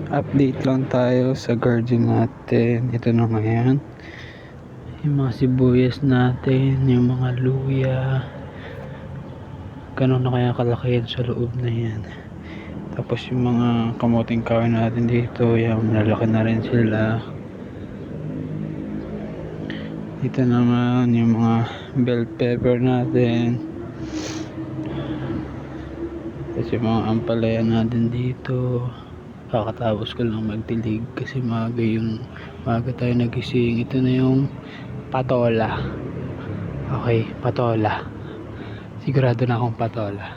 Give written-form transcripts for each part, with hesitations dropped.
Update lang tayo sa garden natin. Ito na ngayon yung mga sibuyas natin, yung mga luya. Ganun na kaya kalaki yan sa loob na yan. Tapos yung mga kamuting kahoy natin dito, yung malalaki na rin sila. Dito naman yung mga bell pepper natin. Tapos yung mga ampalaya natin dito. Kakatapos ko lang magdilig kasi maaga tayo nagising. Ito na yung patola. Okay, patola. Sigurado na akong patola.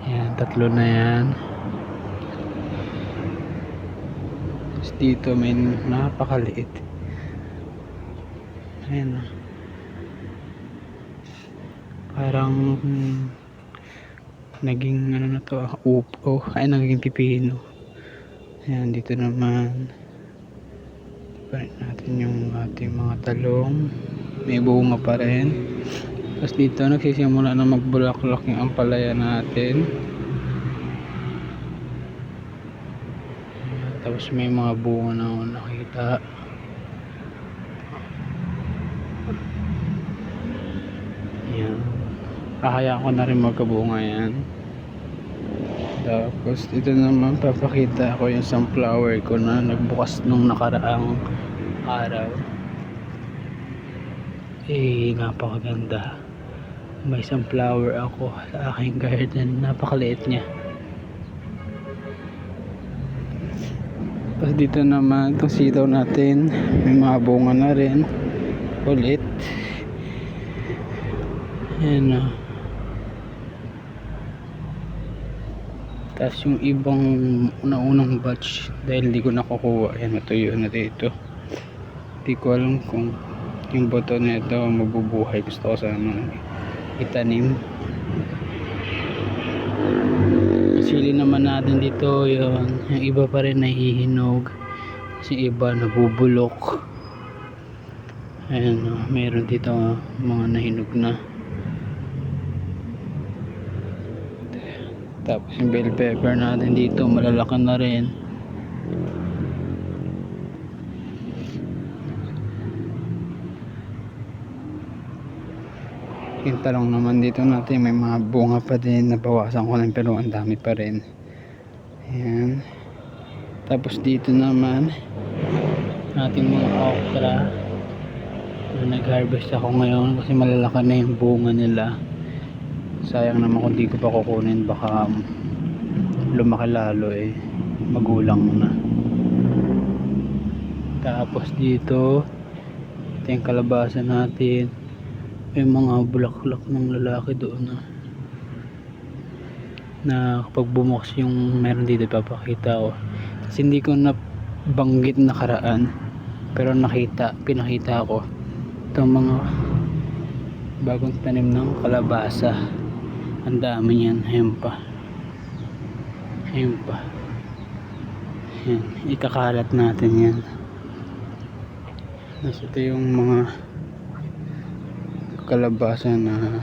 Yan, 3 na yan. Tapos dito may napakaliit. Ayan. Parang naging ano na to, upo. Ay, naging pipino. Ayan, dito naman palit natin yung ating mga talong. May bunga pa rin. Tapos dito nagsisimula na magbulaklak yung ampalaya natin. Ayan, tapos may mga bunga na ako nakita. Ayan, kakayaan ko na rin magkabunga yan. Tapos dito naman papakita ko yung sunflower ko na nagbukas nung nakaraang araw. Napakaganda. May sunflower ako sa aking garden. Napakaliit niya. Tapos dito naman itong sitaw natin, may mga bunga na rin ulit. Ayan o. Tapos yung ibang unang batch, dahil hindi ko nakukuha, ayan, natuyo na dito. Hindi ko alam kung yung boto nito mabubuhay. Gusto ko sana itanim. Sili naman natin dito, yung iba pa rin nahihinog kasi iba nabubulok. Ayan o, meron dito mga nahinog na. Tapos yung bell pepper natin dito malalaki na rin. Yung talong naman dito natin may mga bunga pa din, nabawasan ko lang pero ang dami pa rin. Ayan. Tapos dito naman ating mga okra na nag-harvest ako ngayon kasi malalaki na yung bunga nila. Sayang naman kung di ko pa kukunin, baka lumaki lalo magulang na. Tapos dito ito yung kalabasa natin, may mga bulaklak ng lalaki doon na kapag bumukas yung meron dito papakita ko kasi hindi ko nabanggit nakaraan pero pinakita ko itong mga bagong tanim ng kalabasa. Ang dami yan. Ayan pa. Ayan. Ikakalat natin yan. Nasa ito yung mga kalabasa na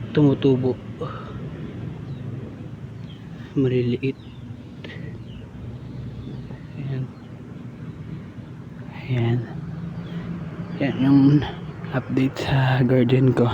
tumutubo. Maliliit. Ayan yung update sa garden ko.